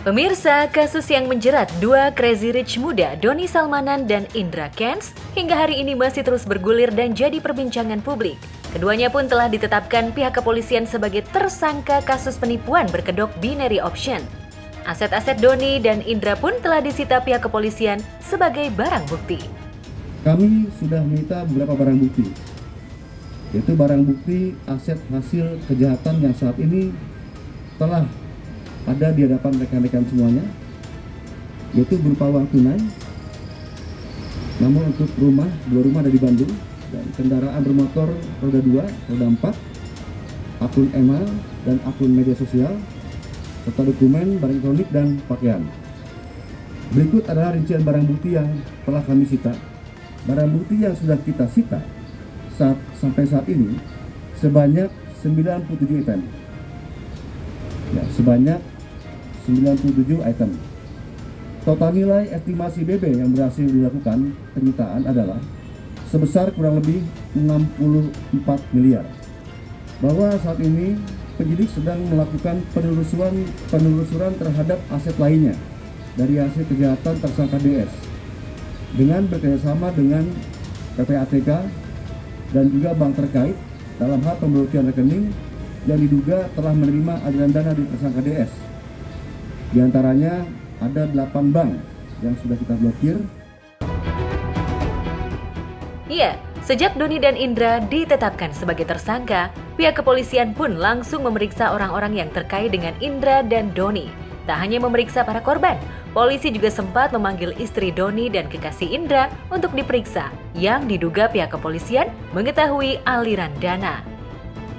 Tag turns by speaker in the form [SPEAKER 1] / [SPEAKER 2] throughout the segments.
[SPEAKER 1] Pemirsa, kasus yang menjerat dua crazy rich muda, Doni Salmanan dan Indra Kents, hingga hari ini masih terus bergulir dan jadi perbincangan publik. Keduanya pun telah ditetapkan pihak kepolisian sebagai tersangka kasus penipuan berkedok binary option. Aset-aset Doni dan Indra pun telah disita pihak kepolisian sebagai barang bukti.
[SPEAKER 2] Kami sudah menyita beberapa barang bukti, yaitu barang bukti aset hasil kejahatan yang saat ini telah ada di hadapan rekan-rekan semuanya, yaitu berupa uang tunai, namun untuk dua rumah ada di Bandung, dan kendaraan bermotor roda 2, roda 4, akun email dan akun media sosial, serta dokumen, barang elektronik, dan pakaian. Berikut adalah rincian barang bukti yang telah kami sita. Barang bukti yang sudah kita sita sampai saat ini sebanyak 97 item. Ya, sebanyak 97 item. Total nilai estimasi BB yang berhasil dilakukan penyitaan adalah sebesar kurang lebih 64 miliar. Bahwa saat ini penyidik sedang melakukan penelusuran terhadap aset lainnya dari hasil kejahatan tersangka DS dengan bekerjasama dengan PPATK dan juga bank terkait dalam hal pemblokiran rekening yang diduga telah menerima aliran dana di tersangka DS. Di antaranya ada 8 bank yang sudah kita blokir.
[SPEAKER 1] Iya, sejak Doni dan Indra ditetapkan sebagai tersangka, pihak kepolisian pun langsung memeriksa orang-orang yang terkait dengan Indra dan Doni. Tak hanya memeriksa para korban, polisi juga sempat memanggil istri Doni dan kekasih Indra untuk diperiksa, yang diduga pihak kepolisian mengetahui aliran dana.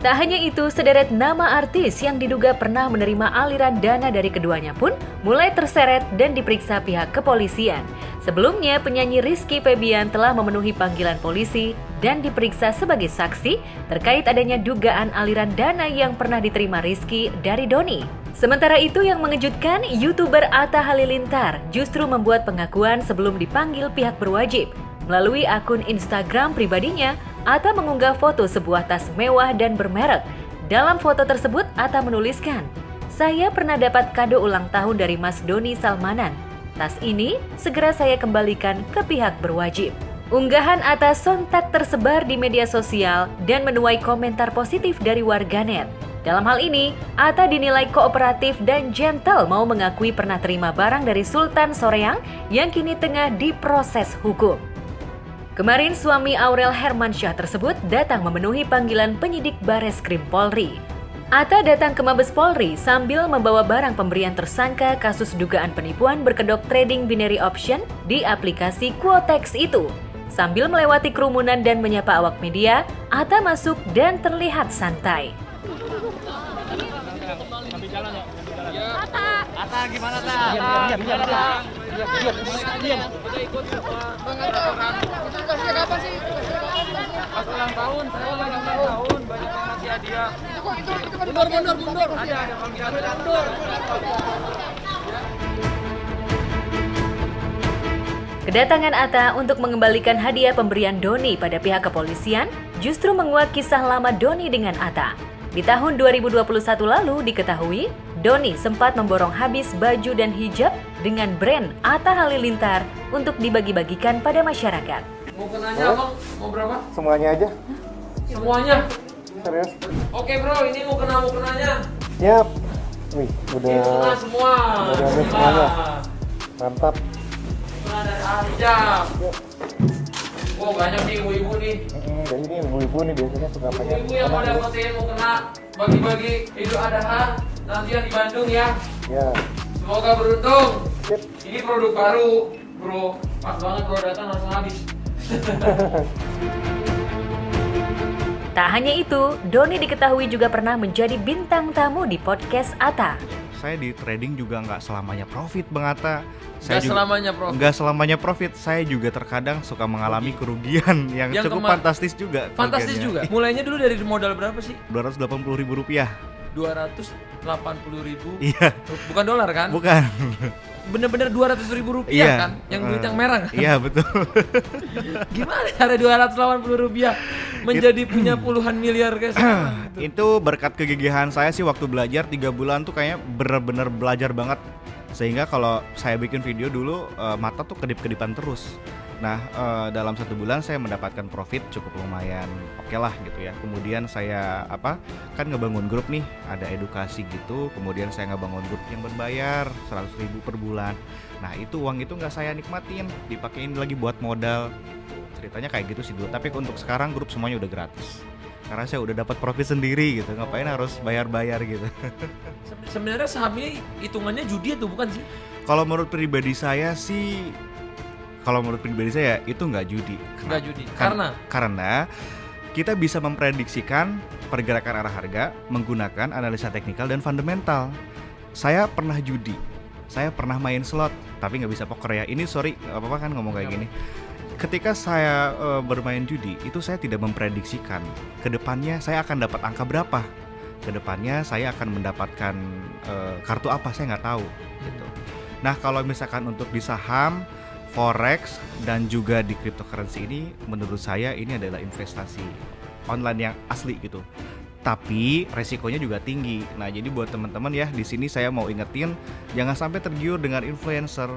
[SPEAKER 1] Tak hanya itu, sederet nama artis yang diduga pernah menerima aliran dana dari keduanya pun mulai terseret dan diperiksa pihak kepolisian. Sebelumnya, penyanyi Rizky Febian telah memenuhi panggilan polisi dan diperiksa sebagai saksi terkait adanya dugaan aliran dana yang pernah diterima Rizky dari Doni. Sementara itu, yang mengejutkan, YouTuber Atta Halilintar justru membuat pengakuan sebelum dipanggil pihak berwajib. Melalui akun Instagram pribadinya, Atta mengunggah foto sebuah tas mewah dan bermerek. Dalam foto tersebut, Atta menuliskan, "Saya pernah dapat kado ulang tahun dari Mas Doni Salmanan. Tas ini segera saya kembalikan ke pihak berwajib." Unggahan Atta sontak tersebar di media sosial dan menuai komentar positif dari warganet. Dalam hal ini, Atta dinilai kooperatif dan gentle mau mengakui pernah terima barang dari Sultan Soreang yang kini tengah diproses hukum. Kemarin suami Aurel Hermansyah tersebut datang memenuhi panggilan penyidik Bareskrim Polri. Atta datang ke Mabes Polri sambil membawa barang pemberian tersangka kasus dugaan penipuan berkedok trading binary option di aplikasi Quotex itu. Sambil melewati kerumunan dan menyapa awak media, Atta masuk dan terlihat santai.
[SPEAKER 3] Atta gimana Ta? Diam. Kasih kapan sih? Pas ulang tahun, saya ulang tahun, banyak yang ngasih hadiah. Mundur. Ada panggilan mundur.
[SPEAKER 1] Kedatangan Atta untuk mengembalikan hadiah pemberian Doni pada pihak kepolisian justru menguak kisah lama Doni dengan Atta. Di tahun 2021 lalu diketahui, Doni sempat memborong habis baju dan hijab dengan brand Atta Halilintar untuk dibagi-bagikan pada masyarakat.
[SPEAKER 3] Mau kenanya Abang? Mau berapa?
[SPEAKER 4] Semuanya aja.
[SPEAKER 3] Semuanya?
[SPEAKER 4] Serius?
[SPEAKER 3] Oke bro, ini mau kenanya.
[SPEAKER 4] Siap. Wih,
[SPEAKER 3] Ini kena semua.
[SPEAKER 4] udah habis semuanya. Mantap.
[SPEAKER 3] Kena dari hijab. Wow, banyak nih ibu-ibu nih.
[SPEAKER 4] Jadi ini ibu-ibu nih biasanya suka pakai.
[SPEAKER 3] Ibu-ibu yang mau dapetin mau kena bagi-bagi Idul Adha nantian di Bandung ya.
[SPEAKER 4] Ya.
[SPEAKER 3] Semoga beruntung.
[SPEAKER 4] Sip.
[SPEAKER 3] Ini produk baru, bro. Pas banget bro datang langsung habis.
[SPEAKER 1] Tak hanya itu, Doni diketahui juga pernah menjadi bintang tamu di podcast Atta.
[SPEAKER 5] Saya di trading juga nggak selamanya profit, Bang Atta.
[SPEAKER 3] Nggak selamanya profit.
[SPEAKER 5] Saya juga terkadang suka mengalami kerugian yang cukup fantastis juga.
[SPEAKER 3] Fantastis juga. Mulainya dulu dari modal berapa sih?
[SPEAKER 5] Rp280.000.
[SPEAKER 3] 280.000.
[SPEAKER 5] Iya.
[SPEAKER 3] Bukan dolar kan?
[SPEAKER 5] Bukan.
[SPEAKER 3] Bener-bener 200.000 rupiah
[SPEAKER 5] Iya.
[SPEAKER 3] kan? Yang duit yang merah kan?
[SPEAKER 5] Iya betul.
[SPEAKER 3] Gimana cara 280 rupiah menjadi punya puluhan miliar guys?
[SPEAKER 5] Itu berkat kegigihan saya sih waktu belajar 3 bulan tuh kayaknya bener-bener belajar banget Sehingga kalau saya bikin video dulu mata tuh kedip-kedipan terus. Nah dalam 1 bulan saya mendapatkan profit cukup lumayan oke lah gitu ya. Kemudian saya kan ngebangun grup nih, ada edukasi gitu. Kemudian saya ngebangun grup yang berbayar 100.000 per bulan. Nah itu uang itu nggak saya nikmatin, dipakein lagi buat modal. Ceritanya kayak gitu sih dulu. Tapi untuk sekarang grup semuanya udah gratis. Karena saya udah dapat profit sendiri gitu, ngapain harus bayar-bayar gitu.
[SPEAKER 3] Sebenarnya saham ini hitungannya judi atau bukan sih?
[SPEAKER 5] Kalau menurut pribadi saya sih, itu nggak judi.
[SPEAKER 3] Nggak judi.
[SPEAKER 5] Karena kita bisa memprediksikan pergerakan arah harga menggunakan analisa teknikal dan fundamental. Saya pernah judi, saya pernah main slot, tapi nggak bisa poker ya. Ini sorry, apa kan ngomong kayak gini. Ketika saya bermain judi, itu saya tidak memprediksikan kedepannya saya akan dapat angka berapa, kedepannya saya akan mendapatkan kartu apa, saya nggak tahu gitu. Nah kalau misalkan untuk di saham, forex dan juga di cryptocurrency ini, menurut saya ini adalah investasi online yang asli gitu. Tapi resikonya juga tinggi. Nah jadi buat teman-teman ya, di sini saya mau ingetin jangan sampai tergiur dengan influencer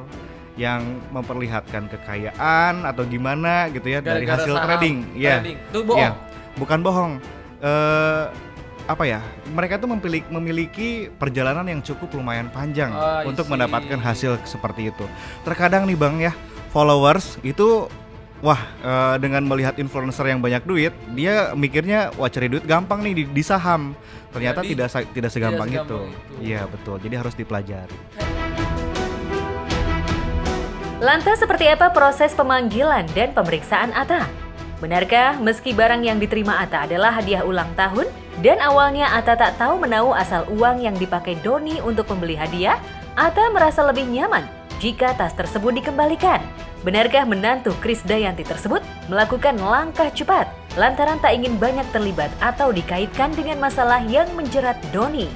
[SPEAKER 5] yang memperlihatkan kekayaan atau gimana gitu ya dari hasil trading. Ya,
[SPEAKER 3] itu bohong.
[SPEAKER 5] Ya, bukan bohong. Mereka tuh memiliki perjalanan yang cukup lumayan panjang untuk mendapatkan hasil seperti itu. Terkadang nih Bang ya, followers itu dengan melihat influencer yang banyak duit, dia mikirnya cari duit gampang nih di saham. Ternyata tidak segampang itu. Iya betul. Jadi harus dipelajari.
[SPEAKER 1] Lantas seperti apa proses pemanggilan dan pemeriksaan Atta? Benarkah meski barang yang diterima Atta adalah hadiah ulang tahun dan awalnya Atta tak tahu menahu asal uang yang dipakai Doni untuk membeli hadiah, Atta merasa lebih nyaman jika tas tersebut dikembalikan. Benarkah menantu Krisdayanti tersebut melakukan langkah cepat lantaran tak ingin banyak terlibat atau dikaitkan dengan masalah yang menjerat Doni?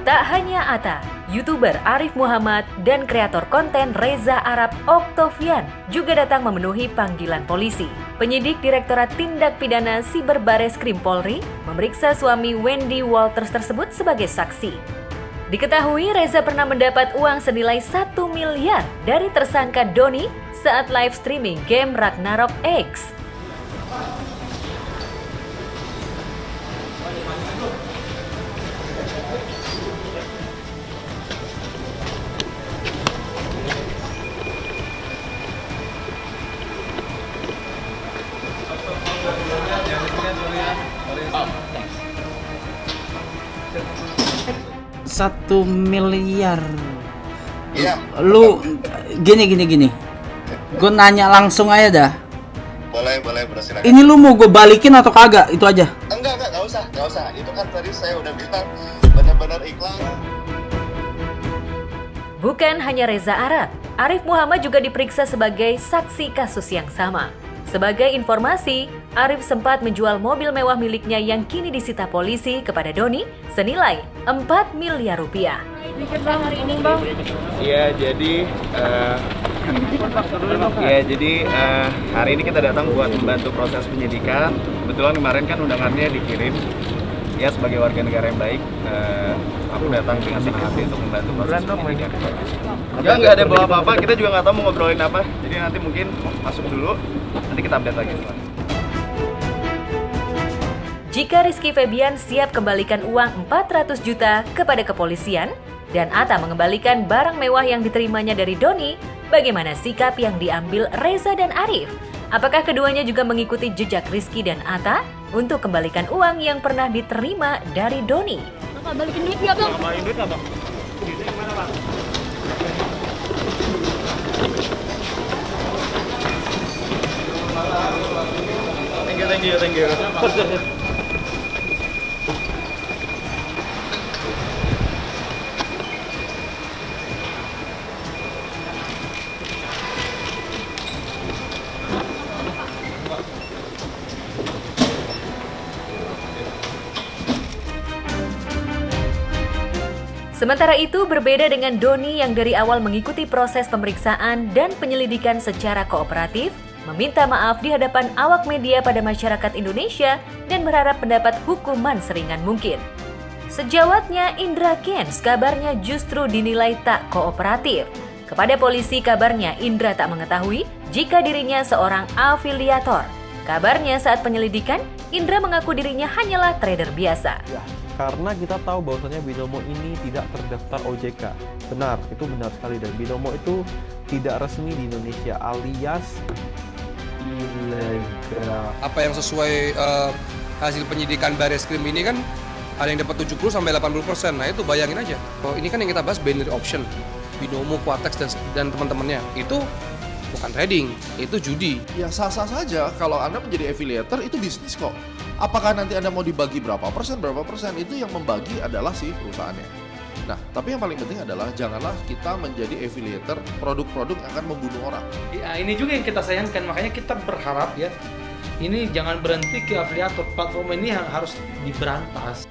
[SPEAKER 1] Tak hanya Atta, YouTuber Arif Muhammad dan kreator konten Reza Arab Oktavian juga datang memenuhi panggilan polisi. Penyidik Direktorat Tindak Pidana Siber Bareskrim Polri memeriksa suami Wendy Walters tersebut sebagai saksi. Diketahui Reza pernah mendapat uang senilai 1 miliar dari tersangka Doni saat live streaming game Ragnarok X.
[SPEAKER 6] Satu miliar.
[SPEAKER 7] Iya.
[SPEAKER 6] Lu gini. Gue nanya langsung aja dah.
[SPEAKER 7] Boleh bro, silakan.
[SPEAKER 6] Ini lu mau gue balikin atau kagak? Itu aja.
[SPEAKER 7] Enggak usah. Itu kan tadi saya udah bilang benar-benar ikhlas.
[SPEAKER 1] Bukan hanya Reza Arab, Arif Muhammad juga diperiksa sebagai saksi kasus yang sama. Sebagai informasi, Arif sempat menjual mobil mewah miliknya yang kini disita polisi kepada Doni senilai 4 miliar rupiah.
[SPEAKER 5] Iya, jadi hari ini kita datang buat membantu proses penyidikan. Kebetulan kemarin kan undangannya dikirim. Ya sebagai warga negara yang baik, aku datang dengan senang hati untuk membantu proses penyidikan. Ya nggak ada bawa apa-apa, kita juga nggak tahu mau ngobrolin apa. Jadi nanti mungkin masuk dulu, nanti kita update lagi setelah.
[SPEAKER 1] Jika Rizky Febian siap kembalikan uang 400 juta kepada kepolisian dan Atta mengembalikan barang mewah yang diterimanya dari Doni, bagaimana sikap yang diambil Reza dan Arif? Apakah keduanya juga mengikuti jejak Rizky dan Atta untuk kembalikan uang yang pernah diterima dari Doni?
[SPEAKER 8] Bapak balikin duit ya bang?
[SPEAKER 5] Balikin duit nggak bang? Duitnya gimana bang? Thank you.
[SPEAKER 1] Sementara itu, berbeda dengan Doni yang dari awal mengikuti proses pemeriksaan dan penyelidikan secara kooperatif, meminta maaf di hadapan awak media pada masyarakat Indonesia dan berharap mendapat hukuman seringan mungkin. Sejawatnya, Indra Kents kabarnya justru dinilai tak kooperatif. Kepada polisi kabarnya Indra tak mengetahui jika dirinya seorang afiliator. Kabarnya saat penyelidikan, Indra mengaku dirinya hanyalah trader biasa.
[SPEAKER 8] Ya, karena kita tahu bahwasanya Binomo ini tidak terdaftar OJK. Benar, itu benar sekali. Dan Binomo itu tidak resmi di Indonesia, alias ilegal.
[SPEAKER 9] Apa yang sesuai hasil penyidikan Barreskrim ini kan ada yang dapat 70-80%. Nah itu bayangin aja. Oh, ini kan yang kita bahas binary option. Binomo, Quatex, dan teman-temannya. Itu bukan trading, itu judi.
[SPEAKER 10] Ya sah-sah saja kalau Anda menjadi affiliator, itu bisnis kok. Apakah nanti Anda mau dibagi berapa persen, itu yang membagi adalah si perusahaannya. Nah, tapi yang paling penting adalah janganlah kita menjadi affiliator produk-produk yang akan membunuh orang.
[SPEAKER 3] Ya, ini juga yang kita sayangkan, makanya kita berharap ya, ini jangan berhenti ke afiliator, platform ini yang harus diberantas.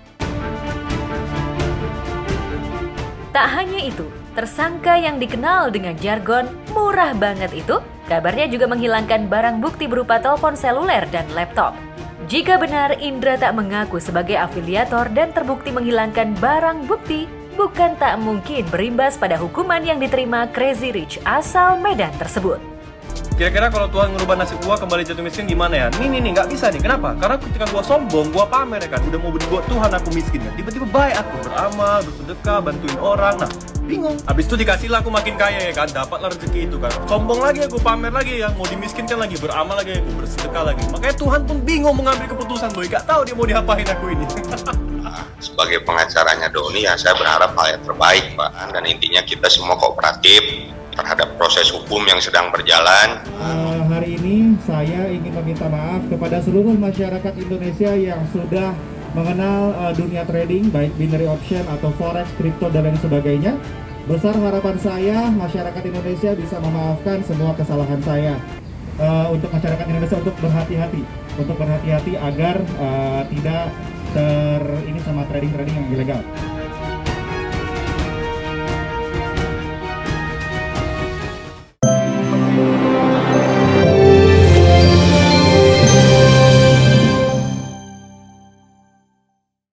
[SPEAKER 1] Tak hanya itu, tersangka yang dikenal dengan jargon murah banget itu, kabarnya juga menghilangkan barang bukti berupa telepon seluler dan laptop. Jika benar Indra tak mengaku sebagai afiliator dan terbukti menghilangkan barang bukti, bukan tak mungkin berimbas pada hukuman yang diterima Crazy Rich asal Medan tersebut.
[SPEAKER 8] Kira-kira kalau Tuhan ngerubah nasib gua kembali jatuh miskin gimana ya? Nih, nggak bisa nih. Kenapa? Karena ketika gua sombong, gua pamer ya kan. Udah mau dibuat Tuhan aku miskin kan. Tiba-tiba baik aku beramal, bersedekah, bantuin orang. Nah, bingung. Habis itu dikasihlah aku makin kaya ya kan. Dapatlah rezeki itu kan. Sombong lagi aku, pamer lagi ya. Mau dimiskinkan lagi, beramal lagi aku, bersedekah lagi. Makanya Tuhan pun bingung mengambil keputusan boy. Gak tahu dia mau diapain aku ini.
[SPEAKER 7] Sebagai pengacaranya Doni ya saya berharap hal yang terbaik Pak. Dan intinya kita semua kooperatif terhadap proses hukum yang sedang berjalan.
[SPEAKER 2] Hari ini saya ingin meminta maaf kepada seluruh masyarakat Indonesia yang sudah mengenal dunia trading, baik binary option atau forex, kripto dan lain sebagainya. Besar harapan saya masyarakat Indonesia bisa memaafkan semua kesalahan saya. Untuk masyarakat Indonesia untuk berhati-hati agar tidak ini sama trading yang ilegal.